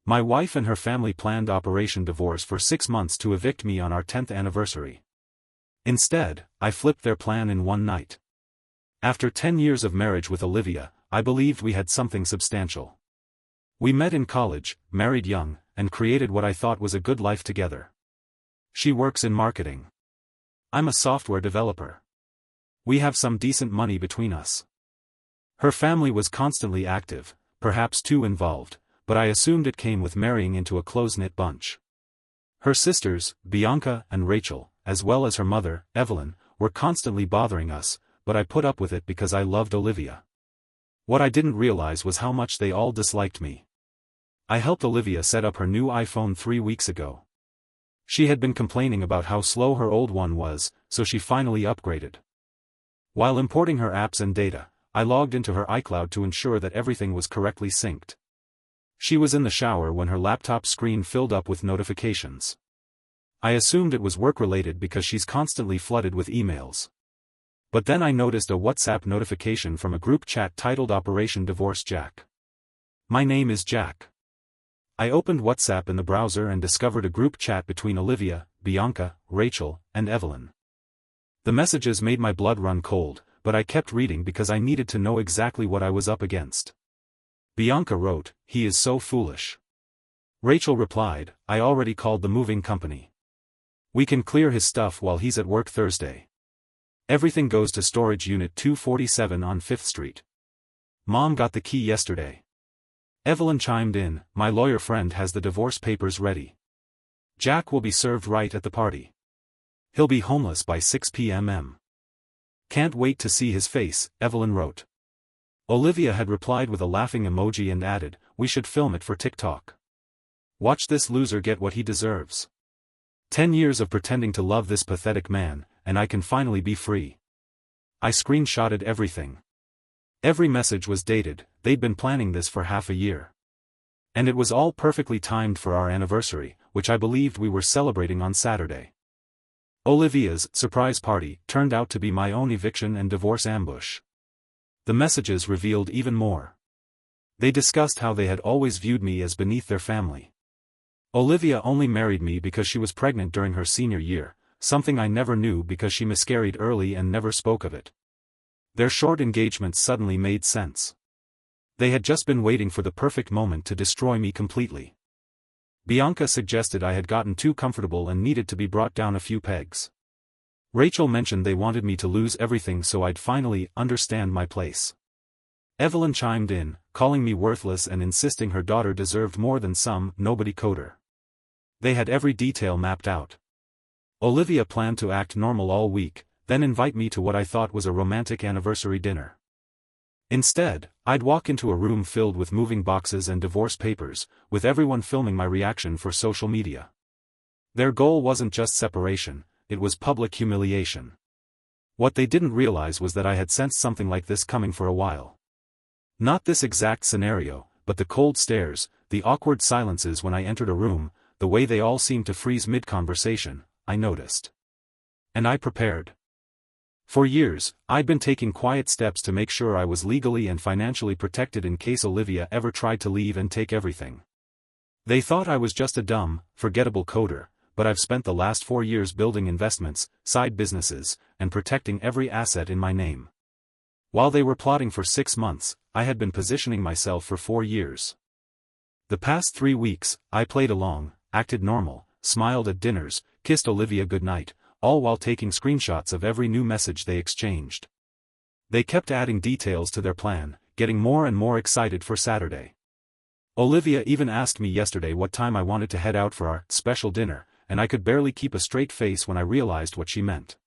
My wife and her family planned Operation Divorce for 6 months to evict me on our 10th anniversary. Instead, I flipped their plan in one night. After 10 years of marriage with Olivia, I believed we had something substantial. We met in college, married young, and created what I thought was a good life together. She works in marketing. I'm a software developer. We have some decent money between us. Her family was constantly active, perhaps too involved, but I assumed it came with marrying into a close-knit bunch. Her sisters, Bianca and Rachel, as well as her mother, Evelyn, were constantly bothering us, but I put up with it because I loved Olivia. What I didn't realize was how much they all disliked me. I helped Olivia set up her new iPhone 3 weeks ago. She had been complaining about how slow her old one was, so she finally upgraded. While importing her apps and data, I logged into her iCloud to ensure that everything was correctly synced. She was in the shower when her laptop screen filled up with notifications. I assumed it was work-related because she's constantly flooded with emails. But then I noticed a WhatsApp notification from a group chat titled Operation Divorce Jack. My name is Jack. I opened WhatsApp in the browser and discovered a group chat between Olivia, Bianca, Rachel, and Evelyn. The messages made my blood run cold, but I kept reading because I needed to know exactly what I was up against. Bianca wrote, "He is so foolish." Rachel replied, "I already called the moving company. We can clear his stuff while he's at work Thursday. Everything goes to storage unit 247 on 5th Street. Mom got the key yesterday." Evelyn chimed in, "My lawyer friend has the divorce papers ready. Jack will be served right at the party. He'll be homeless by 6 p.m. Can't wait to see his face," Evelyn wrote. Olivia had replied with a laughing emoji and added, "We should film it for TikTok. Watch this loser get what he deserves. 10 years of pretending to love this pathetic man, and I can finally be free." I screenshotted everything. Every message was dated. They'd been planning this for half a year. And it was all perfectly timed for our anniversary, which I believed we were celebrating on Saturday. Olivia's surprise party turned out to be my own eviction and divorce ambush. The messages revealed even more. They discussed how they had always viewed me as beneath their family. Olivia only married me because she was pregnant during her senior year, something I never knew because she miscarried early and never spoke of it. Their short engagement suddenly made sense. They had just been waiting for the perfect moment to destroy me completely. Bianca suggested I had gotten too comfortable and needed to be brought down a few pegs. Rachel mentioned they wanted me to lose everything so I'd finally understand my place. Evelyn chimed in, calling me worthless and insisting her daughter deserved more than some nobody coder. They had every detail mapped out. Olivia planned to act normal all week, then invite me to what I thought was a romantic anniversary dinner. Instead, I'd walk into a room filled with moving boxes and divorce papers, with everyone filming my reaction for social media. Their goal wasn't just separation, it was public humiliation. What they didn't realize was that I had sensed something like this coming for a while. Not this exact scenario, but the cold stares, the awkward silences when I entered a room, the way they all seemed to freeze mid-conversation, I noticed. And I prepared. For years, I'd been taking quiet steps to make sure I was legally and financially protected in case Olivia ever tried to leave and take everything. They thought I was just a dumb, forgettable coder, but I've spent the last 4 years building investments, side businesses, and protecting every asset in my name. While they were plotting for 6 months, I had been positioning myself for 4 years. The past 3 weeks, I played along, acted normal, smiled at dinners, kissed Olivia goodnight, all while taking screenshots of every new message they exchanged. They kept adding details to their plan, getting more and more excited for Saturday. Olivia even asked me yesterday what time I wanted to head out for our special dinner, and I could barely keep a straight face when I realized what she meant.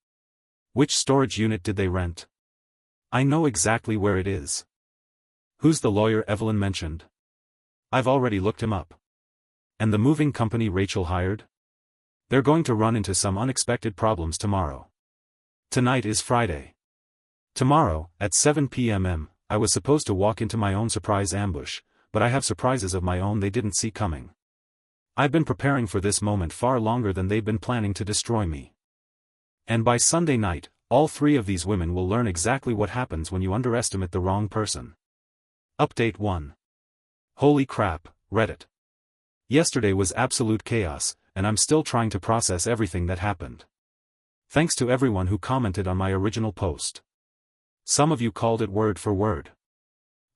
Which storage unit did they rent? I know exactly where it is. Who's the lawyer Evelyn mentioned? I've already looked him up. And the moving company Rachel hired? They're going to run into some unexpected problems tomorrow. Tonight is Friday. Tomorrow, at 7 p.m, I was supposed to walk into my own surprise ambush, but I have surprises of my own they didn't see coming. I've been preparing for this moment far longer than they've been planning to destroy me. And by Sunday night, all 3 of these women will learn exactly what happens when you underestimate the wrong person. Update 1. Holy crap, Reddit. Yesterday was absolute chaos, and I'm still trying to process everything that happened. Thanks to everyone who commented on my original post. Some of you called it word for word.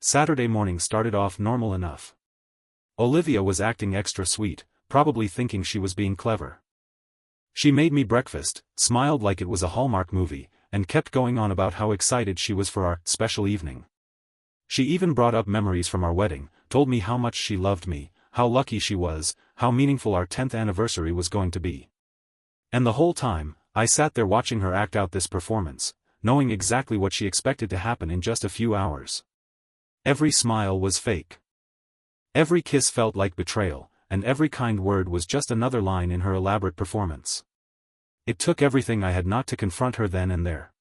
Saturday morning started off normal enough. Olivia was acting extra sweet, probably thinking she was being clever. She made me breakfast, smiled like it was a Hallmark movie, and kept going on about how excited she was for our special evening. She even brought up memories from our wedding, told me how much she loved me, how lucky she was, how meaningful our 10th anniversary was going to be. And the whole time, I sat there watching her act out this performance, knowing exactly what she expected to happen in just a few hours. Every smile was fake. Every kiss felt like betrayal, and every kind word was just another line in her elaborate performance. It took everything I had not to confront her then and there.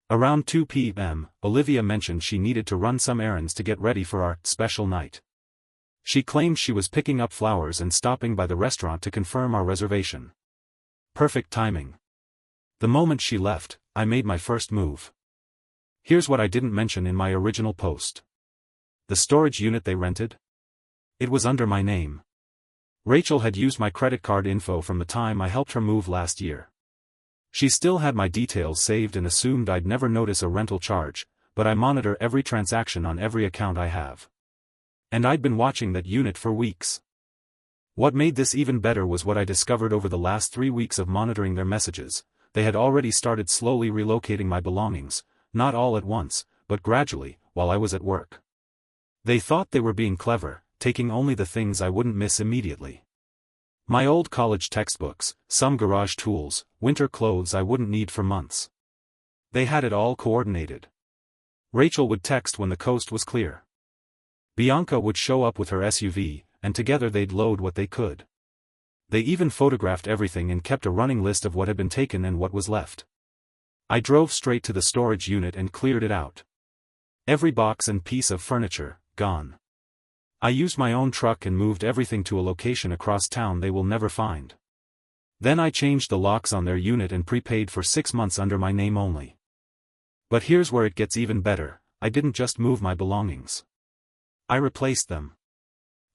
Around 2 p.m., Olivia mentioned she needed to run some errands to get ready for our special night. She claimed she was picking up flowers and stopping by the restaurant to confirm our reservation. Perfect timing. The moment she left, I made my first move. Here's what I didn't mention in my original post. The storage unit they rented? It was under my name. Rachel had used my credit card info from the time I helped her move last year. She still had my details saved and assumed I'd never notice a rental charge, but I monitor every transaction on every account I have. And I'd been watching that unit for weeks. What made this even better was what I discovered over the last 3 weeks of monitoring their messages. They had already started slowly relocating my belongings, not all at once, but gradually, while I was at work. They thought they were being clever, taking only the things I wouldn't miss immediately. My old college textbooks, some garage tools, winter clothes I wouldn't need for months. They had it all coordinated. Rachel would text when the coast was clear. Bianca would show up with her SUV, and together they'd load what they could. They even photographed everything and kept a running list of what had been taken and what was left. I drove straight to the storage unit and cleared it out. Every box and piece of furniture, gone. I used my own truck and moved everything to a location across town they will never find. Then I changed the locks on their unit and prepaid for 6 months under my name only. But here's where it gets even better. I didn't just move my belongings. I replaced them.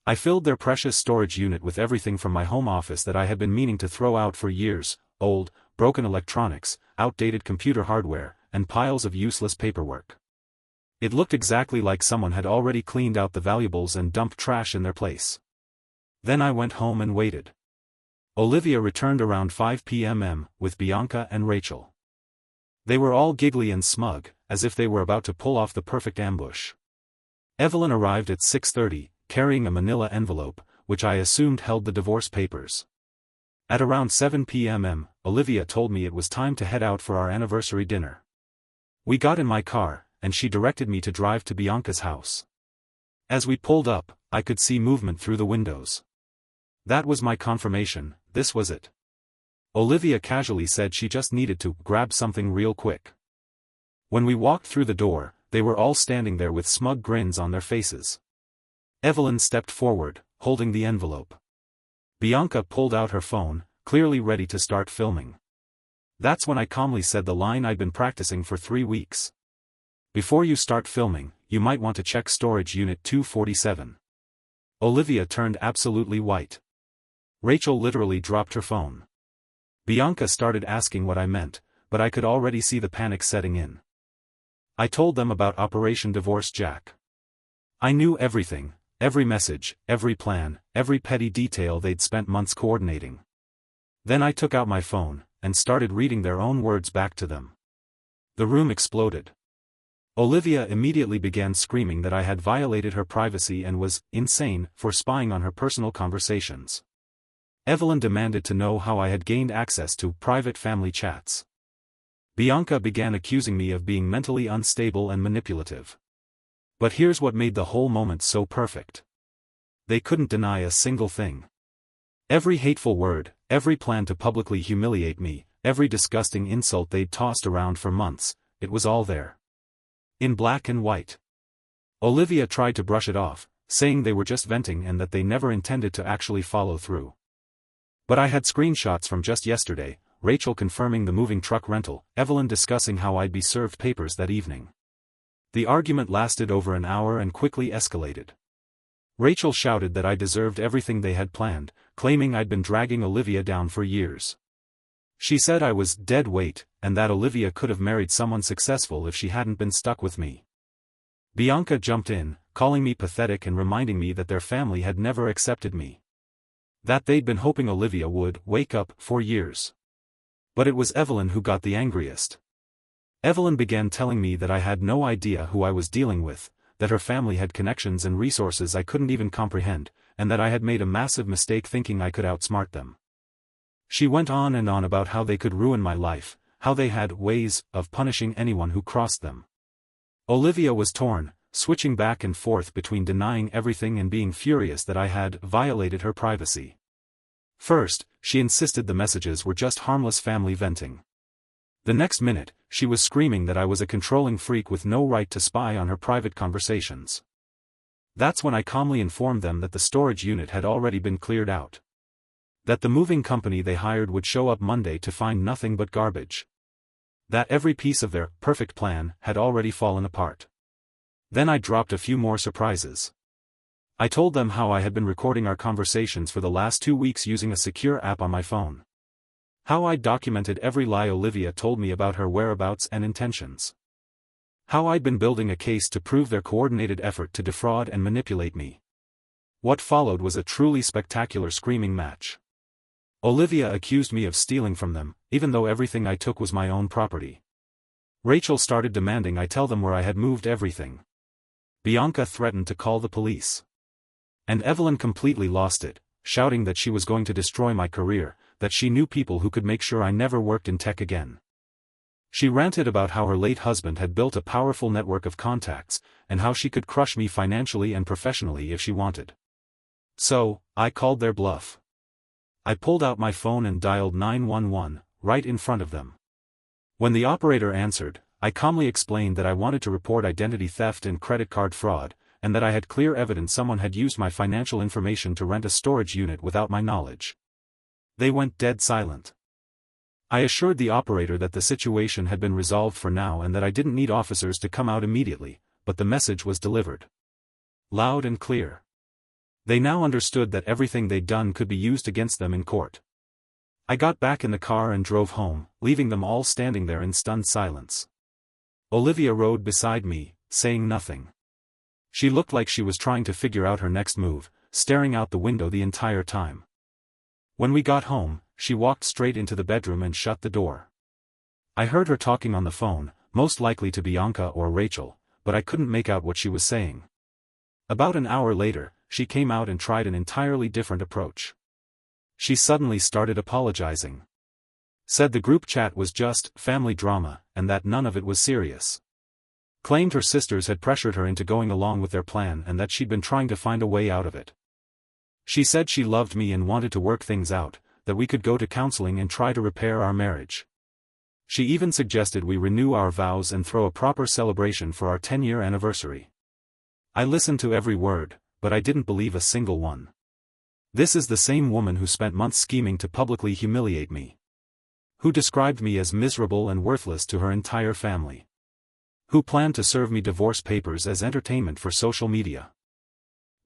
I filled their precious storage unit with everything from my home office that I had been meaning to throw out for years, old, broken electronics, outdated computer hardware, and piles of useless paperwork. It looked exactly like someone had already cleaned out the valuables and dumped trash in their place. Then I went home and waited. Olivia returned around 5 p.m. with Bianca and Rachel. They were all giggly and smug, as if they were about to pull off the perfect ambush. Evelyn arrived at 6:30, carrying a manila envelope, which I assumed held the divorce papers. At around 7 p.m., Olivia told me it was time to head out for our anniversary dinner. We got in my car, and she directed me to drive to Bianca's house. As we pulled up, I could see movement through the windows. That was my confirmation, this was it. Olivia casually said she just needed to grab something real quick. When we walked through the door, they were all standing there with smug grins on their faces. Evelyn stepped forward, holding the envelope. Bianca pulled out her phone, clearly ready to start filming. That's when I calmly said the line I'd been practicing for 3 weeks. Before you start filming, you might want to check storage unit 247. Olivia turned absolutely white. Rachel literally dropped her phone. Bianca started asking what I meant, but I could already see the panic setting in. I told them about Operation Divorce Jack. I knew everything, every message, every plan, every petty detail they'd spent months coordinating. Then I took out my phone, and started reading their own words back to them. The room exploded. Olivia immediately began screaming that I had violated her privacy and was insane for spying on her personal conversations. Evelyn demanded to know how I had gained access to private family chats. Bianca began accusing me of being mentally unstable and manipulative. But here's what made the whole moment so perfect. They couldn't deny a single thing. Every hateful word, every plan to publicly humiliate me, every disgusting insult they'd tossed around for months, it was all there. In black and white. Olivia tried to brush it off, saying they were just venting and that they never intended to actually follow through. But I had screenshots from just yesterday, Rachel confirming the moving truck rental, Evelyn discussing how I'd be served papers that evening. The argument lasted over an hour and quickly escalated. Rachel shouted that I deserved everything they had planned, claiming I'd been dragging Olivia down for years. She said I was dead weight, and that Olivia could have married someone successful if she hadn't been stuck with me. Bianca jumped in, calling me pathetic and reminding me that their family had never accepted me. That they'd been hoping Olivia would wake up for years. But it was Evelyn who got the angriest. Evelyn began telling me that I had no idea who I was dealing with, that her family had connections and resources I couldn't even comprehend, and that I had made a massive mistake thinking I could outsmart them. She went on and on about how they could ruin my life, how they had ways of punishing anyone who crossed them. Olivia was torn, switching back and forth between denying everything and being furious that I had violated her privacy. First, she insisted the messages were just harmless family venting. The next minute, she was screaming that I was a controlling freak with no right to spy on her private conversations. That's when I calmly informed them that the storage unit had already been cleared out. That the moving company they hired would show up Monday to find nothing but garbage. That every piece of their perfect plan had already fallen apart. Then I dropped a few more surprises. I told them how I had been recording our conversations for the last 2 weeks using a secure app on my phone. How I'd documented every lie Olivia told me about her whereabouts and intentions. How I'd been building a case to prove their coordinated effort to defraud and manipulate me. What followed was a truly spectacular screaming match. Olivia accused me of stealing from them, even though everything I took was my own property. Rachel started demanding I tell them where I had moved everything. Bianca threatened to call the police. And Evelyn completely lost it, shouting that she was going to destroy my career, that she knew people who could make sure I never worked in tech again. She ranted about how her late husband had built a powerful network of contacts, and how she could crush me financially and professionally if she wanted. So, I called their bluff. I pulled out my phone and dialed 911, right in front of them. When the operator answered, I calmly explained that I wanted to report identity theft and credit card fraud, and that I had clear evidence someone had used my financial information to rent a storage unit without my knowledge. They went dead silent. I assured the operator that the situation had been resolved for now and that I didn't need officers to come out immediately, but the message was delivered. Loud and clear. They now understood that everything they'd done could be used against them in court. I got back in the car and drove home, leaving them all standing there in stunned silence. Olivia rode beside me, saying nothing. She looked like she was trying to figure out her next move, staring out the window the entire time. When we got home, she walked straight into the bedroom and shut the door. I heard her talking on the phone, most likely to Bianca or Rachel, but I couldn't make out what she was saying. About an hour later, she came out and tried an entirely different approach. She suddenly started apologizing. Said the group chat was just family drama, and that none of it was serious. Claimed her sisters had pressured her into going along with their plan and that she'd been trying to find a way out of it. She said she loved me and wanted to work things out, that we could go to counseling and try to repair our marriage. She even suggested we renew our vows and throw a proper celebration for our 10-year anniversary. I listened to every word, but I didn't believe a single one. This is the same woman who spent months scheming to publicly humiliate me. Who described me as miserable and worthless to her entire family. Who planned to serve me divorce papers as entertainment for social media.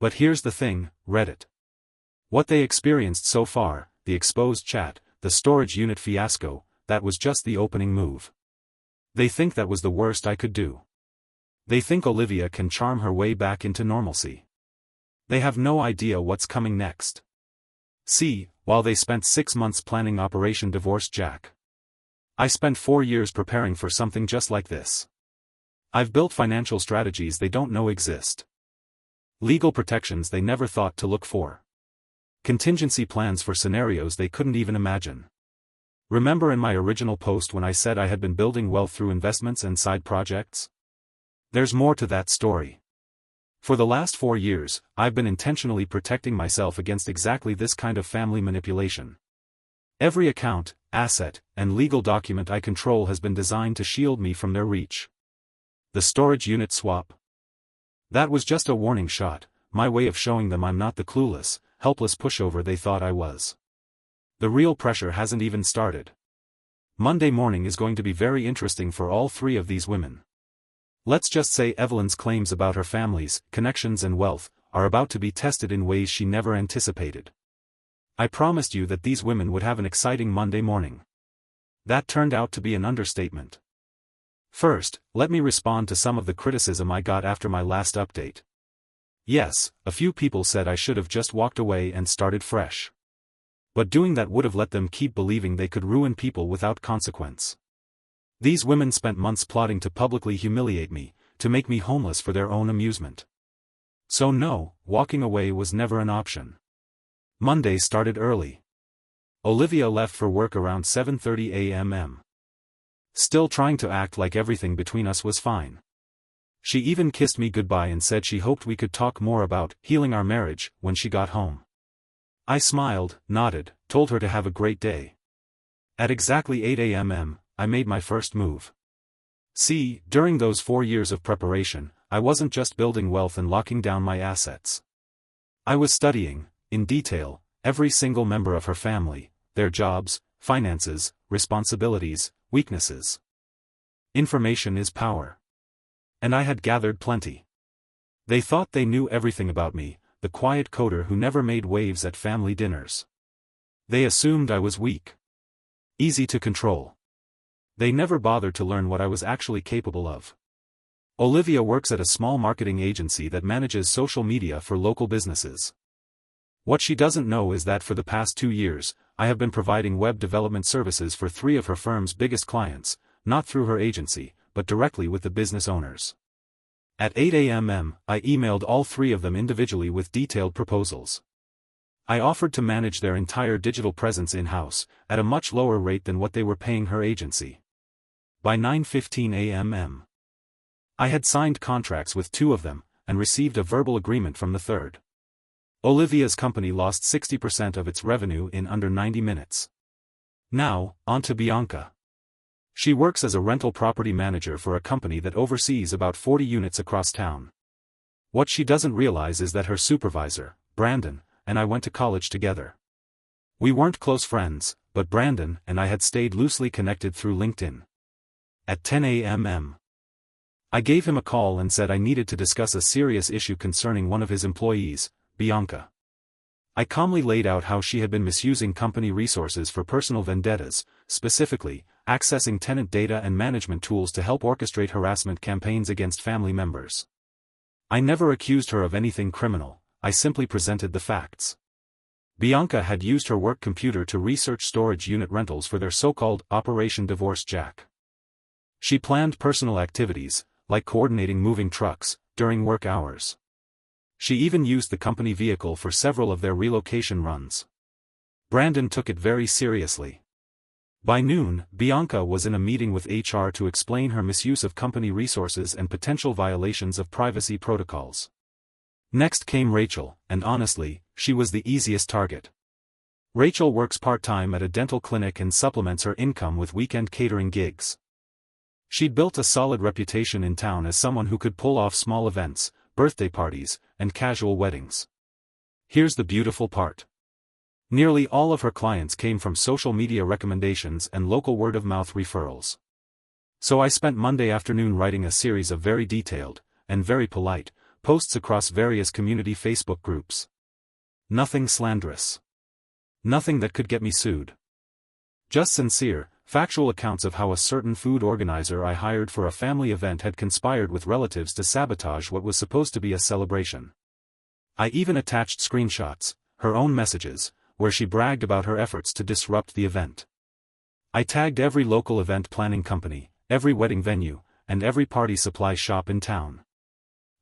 But here's the thing, Reddit. What they experienced so far, the exposed chat, the storage unit fiasco, that was just the opening move. They think that was the worst I could do. They think Olivia can charm her way back into normalcy. They have no idea what's coming next. See, while they spent 6 months planning Operation Divorce Jack. I spent 4 years preparing for something just like this. I've built financial strategies they don't know exist. Legal protections they never thought to look for. Contingency plans for scenarios they couldn't even imagine. Remember in my original post when I said I had been building wealth through investments and side projects? There's more to that story. For the last 4 years, I've been intentionally protecting myself against exactly this kind of family manipulation. Every account, asset, and legal document I control has been designed to shield me from their reach. The storage unit swap. That was just a warning shot, my way of showing them I'm not the clueless, helpless pushover they thought I was. The real pressure hasn't even started. Monday morning is going to be very interesting for all 3 of these women. Let's just say Evelyn's claims about her family's connections and wealth are about to be tested in ways she never anticipated. I promised you that these women would have an exciting Monday morning. That turned out to be an understatement. First, let me respond to some of the criticism I got after my last update. Yes, a few people said I should have just walked away and started fresh. But doing that would have let them keep believing they could ruin people without consequence. These women spent months plotting to publicly humiliate me, to make me homeless for their own amusement. So no, walking away was never an option. Monday started early. Olivia left for work around 7:30 a.m. Still trying to act like everything between us was fine. She even kissed me goodbye and said she hoped we could talk more about healing our marriage when she got home. I smiled, nodded, told her to have a great day. At exactly 8 a.m., I made my first move. See, during those 4 years of preparation, I wasn't just building wealth and locking down my assets. I was studying, in detail, every single member of her family, their jobs, finances, responsibilities, weaknesses. Information is power. And I had gathered plenty. They thought they knew everything about me, the quiet coder who never made waves at family dinners. They assumed I was weak. Easy to control. They never bothered to learn what I was actually capable of. Olivia works at a small marketing agency that manages social media for local businesses. What she doesn't know is that for the past 2 years, I have been providing web development services for 3 of her firm's biggest clients, not through her agency, but directly with the business owners. At 8 a.m., I emailed all 3 of them individually with detailed proposals. I offered to manage their entire digital presence in-house, at a much lower rate than what they were paying her agency. By 9:15 a.m., I had signed contracts with 2 of them, and received a verbal agreement from the third. Olivia's company lost 60% of its revenue in under 90 minutes. Now, on to Bianca. She works as a rental property manager for a company that oversees about 40 units across town. What she doesn't realize is that her supervisor, Brandon, and I went to college together. We weren't close friends, but Brandon and I had stayed loosely connected through LinkedIn. At 10 a.m., I gave him a call and said I needed to discuss a serious issue concerning one of his employees, Bianca. I calmly laid out how she had been misusing company resources for personal vendettas, specifically, accessing tenant data and management tools to help orchestrate harassment campaigns against family members. I never accused her of anything criminal, I simply presented the facts. Bianca had used her work computer to research storage unit rentals for their so-called Operation Divorce Jack. She planned personal activities, like coordinating moving trucks, during work hours. She even used the company vehicle for several of their relocation runs. Brandon took it very seriously. By noon, Bianca was in a meeting with HR to explain her misuse of company resources and potential violations of privacy protocols. Next came Rachel, and honestly, she was the easiest target. Rachel works part-time at a dental clinic and supplements her income with weekend catering gigs. She'd built a solid reputation in town as someone who could pull off small events, birthday parties, and casual weddings. Here's the beautiful part. Nearly all of her clients came from social media recommendations and local word-of-mouth referrals. So I spent Monday afternoon writing a series of very detailed, and very polite, posts across various community Facebook groups. Nothing slanderous. Nothing that could get me sued. Just sincere, factual accounts of how a certain food organizer I hired for a family event had conspired with relatives to sabotage what was supposed to be a celebration. I even attached screenshots, her own messages, where she bragged about her efforts to disrupt the event. I tagged every local event planning company, every wedding venue, and every party supply shop in town.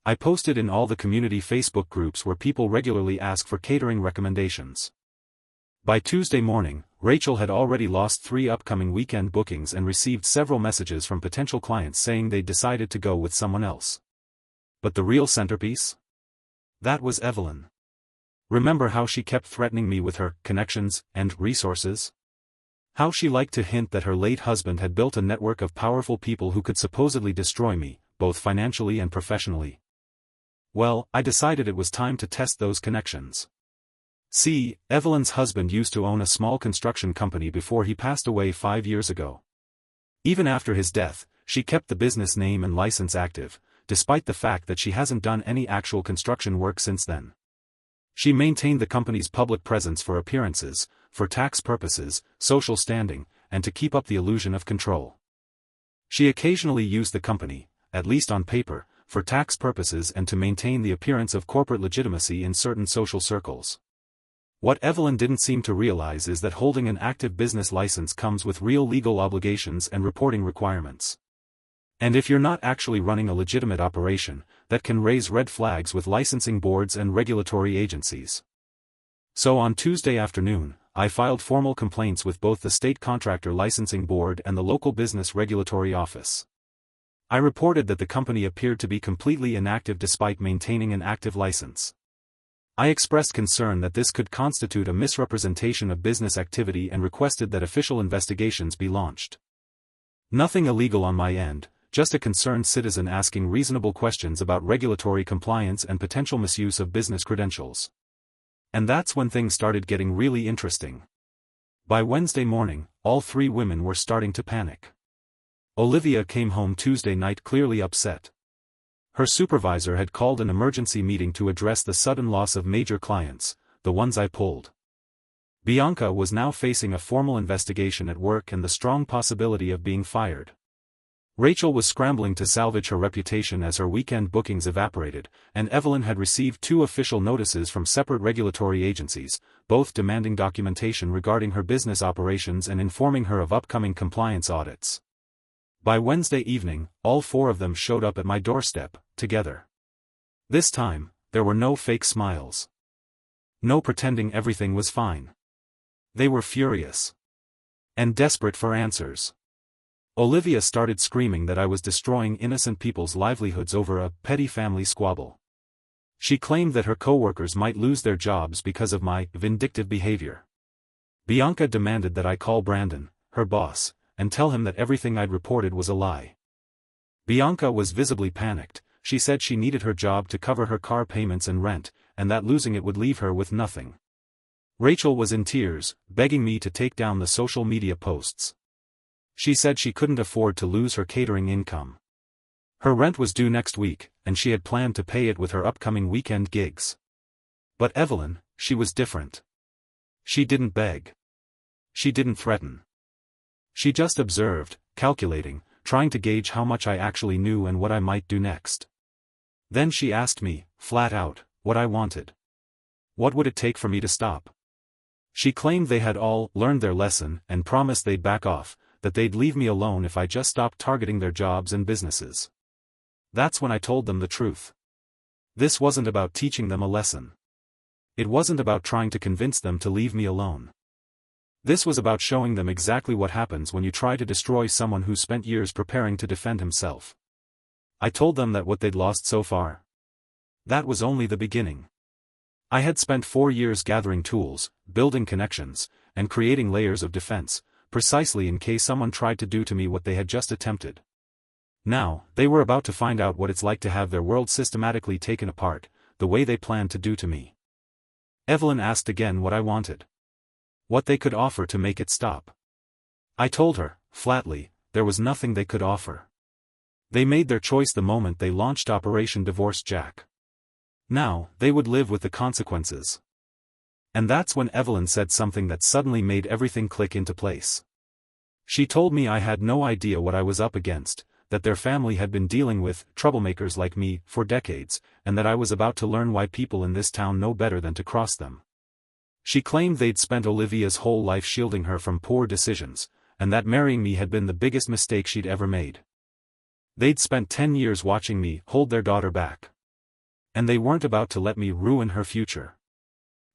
I posted in all the community Facebook groups where people regularly ask for catering recommendations. By Tuesday morning, Rachel had already lost 3 upcoming weekend bookings and received several messages from potential clients saying they'd decided to go with someone else. But the real centerpiece? That was Evelyn. Remember how she kept threatening me with her connections and resources? How she liked to hint that her late husband had built a network of powerful people who could supposedly destroy me, both financially and professionally. Well, I decided it was time to test those connections. See, Evelyn's husband used to own a small construction company before he passed away 5 years ago. Even after his death, she kept the business name and license active, despite the fact that she hasn't done any actual construction work since then. She maintained the company's public presence for appearances, for tax purposes, social standing, and to keep up the illusion of control. She occasionally used the company, at least on paper, for tax purposes and to maintain the appearance of corporate legitimacy in certain social circles. What Evelyn didn't seem to realize is that holding an active business license comes with real legal obligations and reporting requirements. And if you're not actually running a legitimate operation, that can raise red flags with licensing boards and regulatory agencies. So on Tuesday afternoon, I filed formal complaints with both the State Contractor Licensing Board and the local Business Regulatory Office. I reported that the company appeared to be completely inactive despite maintaining an active license. I expressed concern that this could constitute a misrepresentation of business activity and requested that official investigations be launched. Nothing illegal on my end, just a concerned citizen asking reasonable questions about regulatory compliance and potential misuse of business credentials. And that's when things started getting really interesting. By Wednesday morning, all three women were starting to panic. Olivia came home Tuesday night clearly upset. Her supervisor had called an emergency meeting to address the sudden loss of major clients, the ones I pulled. Bianca was now facing a formal investigation at work and the strong possibility of being fired. Rachel was scrambling to salvage her reputation as her weekend bookings evaporated, and Evelyn had received 2 official notices from separate regulatory agencies, both demanding documentation regarding her business operations and informing her of upcoming compliance audits. By Wednesday evening, all 4 of them showed up at my doorstep, together. This time, there were no fake smiles. No pretending everything was fine. They were furious. And desperate for answers. Olivia started screaming that I was destroying innocent people's livelihoods over a petty family squabble. She claimed that her coworkers might lose their jobs because of my vindictive behavior. Bianca demanded that I call Brandon, her boss, and tell him that everything I'd reported was a lie. Bianca was visibly panicked. She said she needed her job to cover her car payments and rent, and that losing it would leave her with nothing. Rachel was in tears, begging me to take down the social media posts. She said she couldn't afford to lose her catering income. Her rent was due next week, and she had planned to pay it with her upcoming weekend gigs. But Evelyn, she was different. She didn't beg. She didn't threaten. She just observed, calculating, trying to gauge how much I actually knew and what I might do next. Then she asked me, flat out, what I wanted. What would it take for me to stop? She claimed they had all learned their lesson and promised they'd back off, that they'd leave me alone if I just stopped targeting their jobs and businesses. That's when I told them the truth. This wasn't about teaching them a lesson. It wasn't about trying to convince them to leave me alone. This was about showing them exactly what happens when you try to destroy someone who spent years preparing to defend himself. I told them that what they'd lost so far. That was only the beginning. I had spent 4 years gathering tools, building connections, and creating layers of defense, precisely in case someone tried to do to me what they had just attempted. Now, they were about to find out what it's like to have their world systematically taken apart, the way they planned to do to me. Evelyn asked again what I wanted. What they could offer to make it stop. I told her, flatly, there was nothing they could offer. They made their choice the moment they launched Operation Divorce Jack. Now, they would live with the consequences. And that's when Evelyn said something that suddenly made everything click into place. She told me I had no idea what I was up against, that their family had been dealing with troublemakers like me for decades, and that I was about to learn why people in this town know better than to cross them. She claimed they'd spent Olivia's whole life shielding her from poor decisions, and that marrying me had been the biggest mistake she'd ever made. They'd spent 10 years watching me hold their daughter back. And they weren't about to let me ruin her future.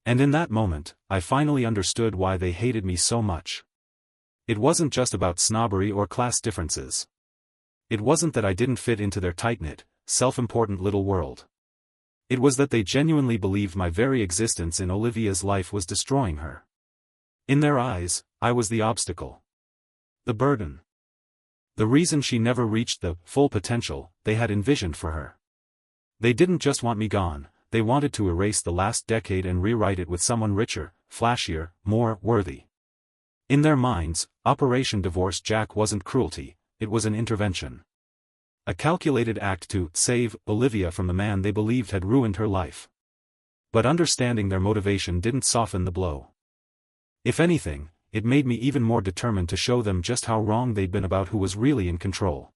And in that moment, I finally understood why they hated me so much. It wasn't just about snobbery or class differences. It wasn't that I didn't fit into their tight-knit, self-important little world. It was that they genuinely believed my very existence in Olivia's life was destroying her. In their eyes, I was the obstacle. The burden. The reason she never reached the full potential they had envisioned for her. They didn't just want me gone, they wanted to erase the last decade and rewrite it with someone richer, flashier, more worthy. In their minds, Operation Divorce Jack wasn't cruelty, it was an intervention. A calculated act to save Olivia from the man they believed had ruined her life. But understanding their motivation didn't soften the blow. If anything, it made me even more determined to show them just how wrong they'd been about who was really in control.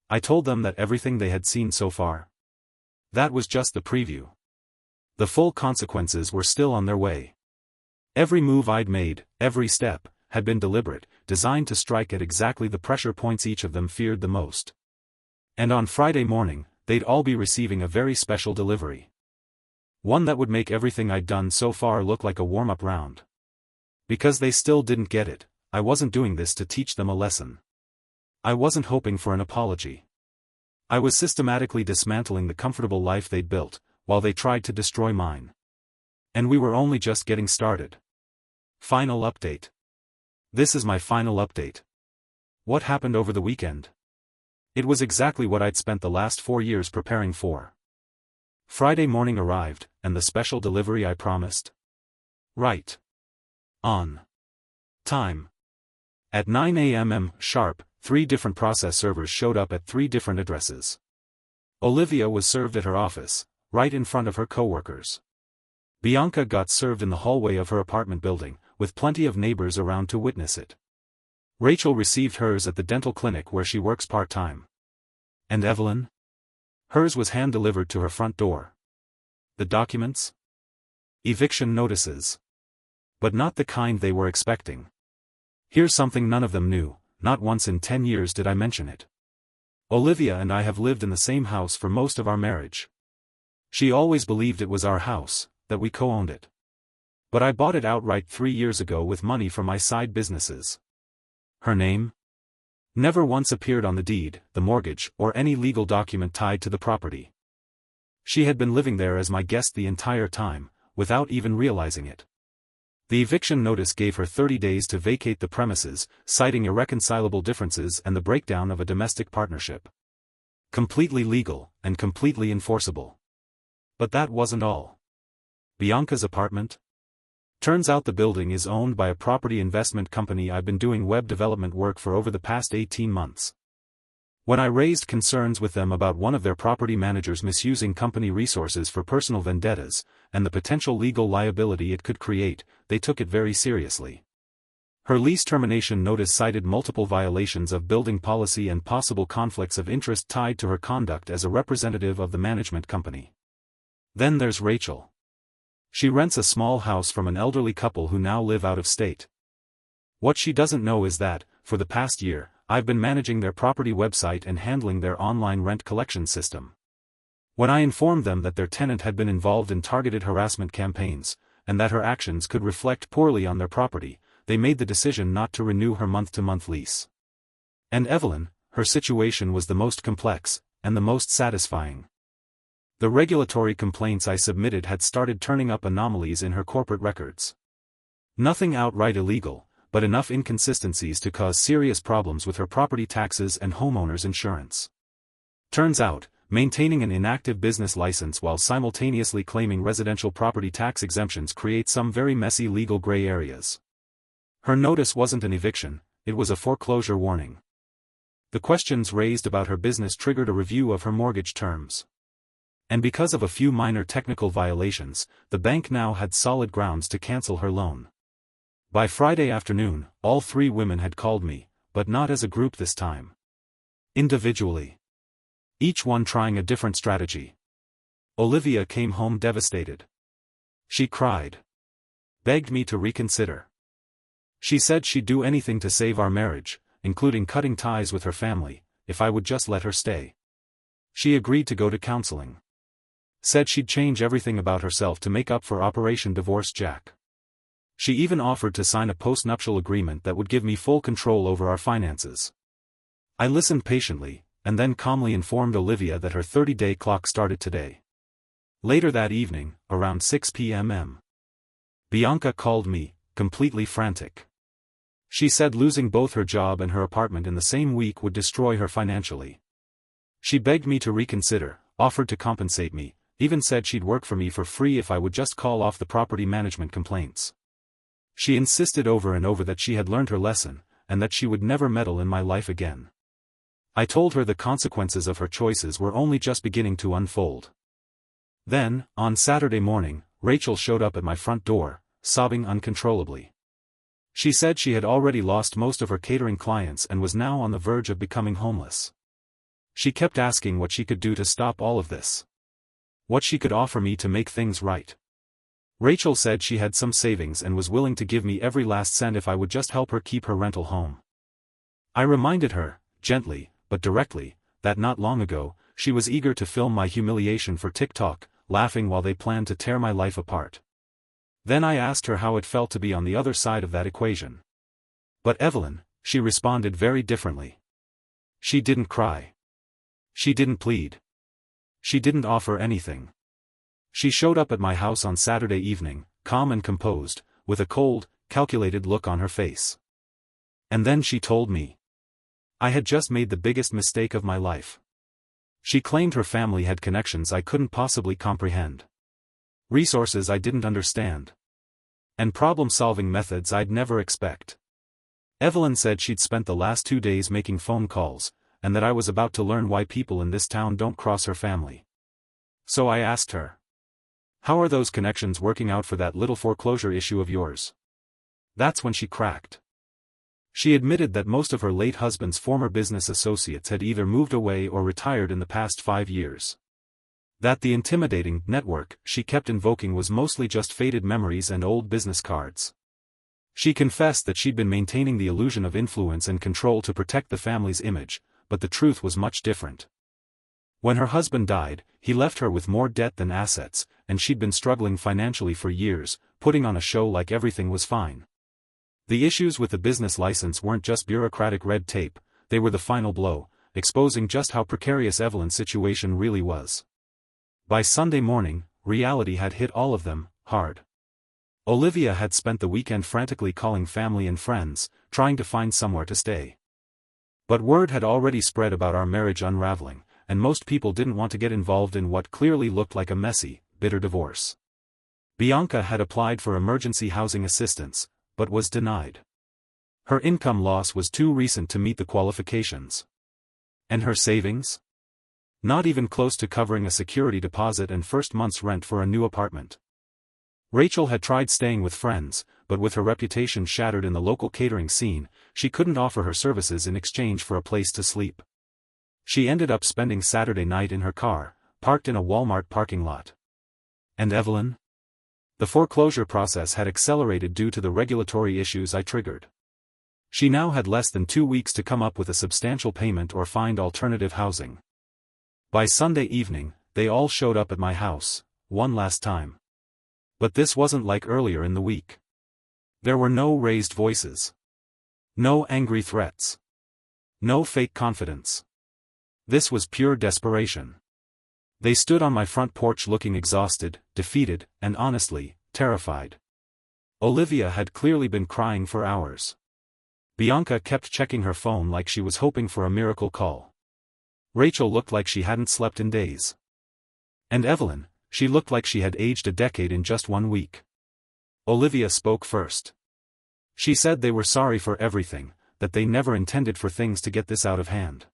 I told them that everything they had seen so far, that was just the preview. The full consequences were still on their way. Every move I'd made, every step, had been deliberate, designed to strike at exactly the pressure points each of them feared the most. And on Friday morning, they'd all be receiving a very special delivery. One that would make everything I'd done so far look like a warm-up round. Because they still didn't get it, I wasn't doing this to teach them a lesson. I wasn't hoping for an apology. I was systematically dismantling the comfortable life they'd built, while they tried to destroy mine. And we were only just getting started. Final update. This is my final update. What happened over the weekend? It was exactly what I'd spent the last 4 years preparing for. Friday morning arrived, and the special delivery I promised. Right. On time. At 9 a.m. sharp, 3 different process servers showed up at 3 different addresses. Olivia was served at her office, right in front of her coworkers. Bianca got served in the hallway of her apartment building, with plenty of neighbors around to witness it. Rachel received hers at the dental clinic where she works part-time. And Evelyn? Hers was hand-delivered to her front door. The documents? Eviction notices. But not the kind they were expecting. Here's something none of them knew, not once in 10 years did I mention it. Olivia and I have lived in the same house for most of our marriage. She always believed it was our house, that we co-owned it. But I bought it outright 3 years ago with money from my side businesses. Her name? Never once appeared on the deed, the mortgage, or any legal document tied to the property. She had been living there as my guest the entire time, without even realizing it. The eviction notice gave her 30 days to vacate the premises, citing irreconcilable differences and the breakdown of a domestic partnership. Completely legal, and completely enforceable. But that wasn't all. Bianca's apartment? Turns out the building is owned by a property investment company I've been doing web development work for over the past 18 months. When I raised concerns with them about one of their property managers misusing company resources for personal vendettas, and the potential legal liability it could create, they took it very seriously. Her lease termination notice cited multiple violations of building policy and possible conflicts of interest tied to her conduct as a representative of the management company. Then there's Rachel. She rents a small house from an elderly couple who now live out of state. What she doesn't know is that, for the past year, I've been managing their property website and handling their online rent collection system. When I informed them that their tenant had been involved in targeted harassment campaigns, and that her actions could reflect poorly on their property, they made the decision not to renew her month-to-month lease. And Evelyn, her situation was the most complex, and the most satisfying. The regulatory complaints I submitted had started turning up anomalies in her corporate records. Nothing outright illegal, but enough inconsistencies to cause serious problems with her property taxes and homeowners insurance. Turns out, maintaining an inactive business license while simultaneously claiming residential property tax exemptions creates some very messy legal gray areas. Her notice wasn't an eviction, it was a foreclosure warning. The questions raised about her business triggered a review of her mortgage terms. And because of a few minor technical violations, the bank now had solid grounds to cancel her loan. By Friday afternoon, all 3 women had called me, but not as a group this time. Individually. Each one trying a different strategy. Olivia came home devastated. She cried. Begged me to reconsider. She said she'd do anything to save our marriage, including cutting ties with her family, if I would just let her stay. She agreed to go to counseling. Said she'd change everything about herself to make up for Operation Divorce Jack. She even offered to sign a post-nuptial agreement that would give me full control over our finances. I listened patiently, and then calmly informed Olivia that her 30-day clock started today. Later that evening, around 6 p.m. Bianca called me, completely frantic. She said losing both her job and her apartment in the same week would destroy her financially. She begged me to reconsider, offered to compensate me, even said she'd work for me for free if I would just call off the property management complaints. She insisted over and over that she had learned her lesson, and that she would never meddle in my life again. I told her the consequences of her choices were only just beginning to unfold. Then, on Saturday morning, Rachel showed up at my front door, sobbing uncontrollably. She said she had already lost most of her catering clients and was now on the verge of becoming homeless. She kept asking what she could do to stop all of this. What she could offer me to make things right. Rachel said she had some savings and was willing to give me every last cent if I would just help her keep her rental home. I reminded her, gently, but directly, that not long ago, she was eager to film my humiliation for TikTok, laughing while they planned to tear my life apart. Then I asked her how it felt to be on the other side of that equation. But Evelyn, she responded very differently. She didn't cry. She didn't plead. She didn't offer anything. She showed up at my house on Saturday evening, calm and composed, with a cold, calculated look on her face. And then she told me. I had just made the biggest mistake of my life. She claimed her family had connections I couldn't possibly comprehend. Resources I didn't understand. And problem-solving methods I'd never expect. Evelyn said she'd spent the last 2 days making phone calls, and that I was about to learn why people in this town don't cross her family. So I asked her. How are those connections working out for that little foreclosure issue of yours? That's when she cracked. She admitted that most of her late husband's former business associates had either moved away or retired in the past 5 years. That the intimidating network she kept invoking was mostly just faded memories and old business cards. She confessed that she'd been maintaining the illusion of influence and control to protect the family's image, but the truth was much different. When her husband died, he left her with more debt than assets, and she'd been struggling financially for years, putting on a show like everything was fine. The issues with the business license weren't just bureaucratic red tape, they were the final blow, exposing just how precarious Evelyn's situation really was. By Sunday morning, reality had hit all of them, hard. Olivia had spent the weekend frantically calling family and friends, trying to find somewhere to stay. But word had already spread about our marriage unraveling, and most people didn't want to get involved in what clearly looked like a messy, bitter divorce. Bianca had applied for emergency housing assistance, but was denied. Her income loss was too recent to meet the qualifications. And her savings? Not even close to covering a security deposit and first month's rent for a new apartment. Rachel had tried staying with friends, but with her reputation shattered in the local catering scene, she couldn't offer her services in exchange for a place to sleep. She ended up spending Saturday night in her car, parked in a Walmart parking lot. And Evelyn? The foreclosure process had accelerated due to the regulatory issues I triggered. She now had less than 2 weeks to come up with a substantial payment or find alternative housing. By Sunday evening, they all showed up at my house, one last time. But this wasn't like earlier in the week. There were no raised voices. No angry threats. No fake confidence. This was pure desperation. They stood on my front porch looking exhausted, defeated, and honestly, terrified. Olivia had clearly been crying for hours. Bianca kept checking her phone like she was hoping for a miracle call. Rachel looked like she hadn't slept in days. And Evelyn, she looked like she had aged a decade in just 1 week. Olivia spoke first. She said they were sorry for everything, that they never intended for things to get this out of hand.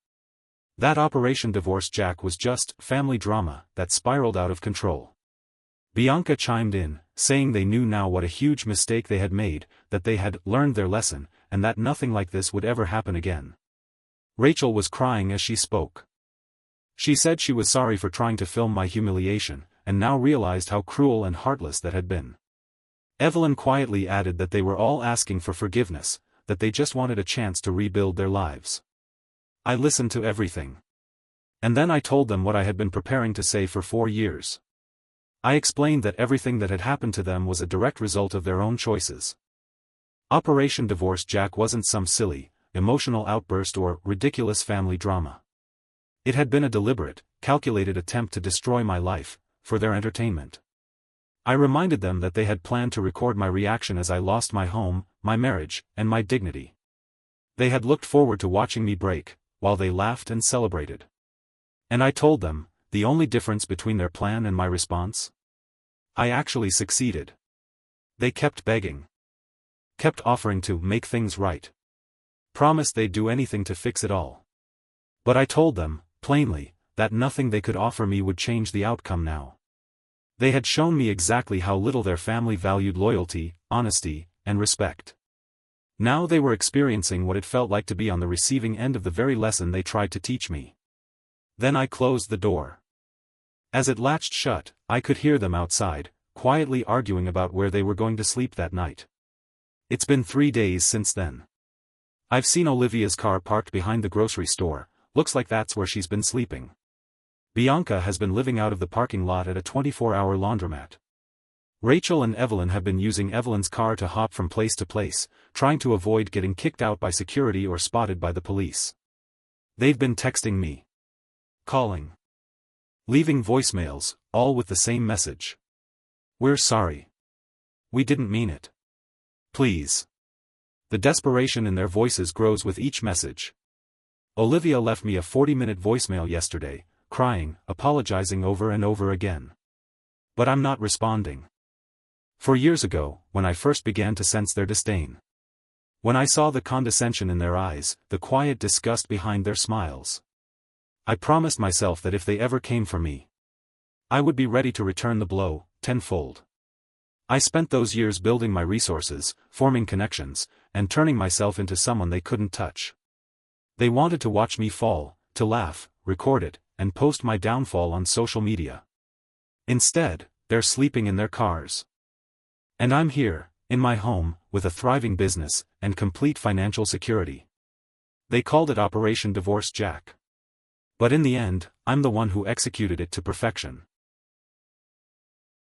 That Operation Divorce Jack was just family drama that spiraled out of control. Bianca chimed in, saying they knew now what a huge mistake they had made, that they had learned their lesson, and that nothing like this would ever happen again. Rachel was crying as she spoke. She said she was sorry for trying to film my humiliation, and now realized how cruel and heartless that had been. Evelyn quietly added that they were all asking for forgiveness, that they just wanted a chance to rebuild their lives. I listened to everything. And then I told them what I had been preparing to say for 4 years. I explained that everything that had happened to them was a direct result of their own choices. Operation Divorce Jack wasn't some silly, emotional outburst or ridiculous family drama. It had been a deliberate, calculated attempt to destroy my life, for their entertainment. I reminded them that they had planned to record my reaction as I lost my home, my marriage, and my dignity. They had looked forward to watching me break, while they laughed and celebrated. And I told them, the only difference between their plan and my response? I actually succeeded. They kept begging. Kept offering to make things right. Promised they'd do anything to fix it all. But I told them, plainly, that nothing they could offer me would change the outcome now. They had shown me exactly how little their family valued loyalty, honesty, and respect. Now they were experiencing what it felt like to be on the receiving end of the very lesson they tried to teach me. Then I closed the door. As it latched shut, I could hear them outside, quietly arguing about where they were going to sleep that night. It's been 3 days since then. I've seen Olivia's car parked behind the grocery store, looks like that's where she's been sleeping. Bianca has been living out of the parking lot at a 24-hour laundromat. Rachel and Evelyn have been using Evelyn's car to hop from place to place, trying to avoid getting kicked out by security or spotted by the police. They've been texting me, calling, leaving voicemails, all with the same message. We're sorry. We didn't mean it. Please. The desperation in their voices grows with each message. Olivia left me a 40-minute voicemail yesterday, crying, apologizing over and over again. But I'm not responding. 4 years ago, when I first began to sense their disdain. When I saw the condescension in their eyes, the quiet disgust behind their smiles. I promised myself that if they ever came for me, I would be ready to return the blow, tenfold. I spent those years building my resources, forming connections, and turning myself into someone they couldn't touch. They wanted to watch me fall, to laugh, record it, and post my downfall on social media. Instead, they're sleeping in their cars. And I'm here, in my home, with a thriving business, and complete financial security. They called it Operation Divorce Jack. But in the end, I'm the one who executed it to perfection.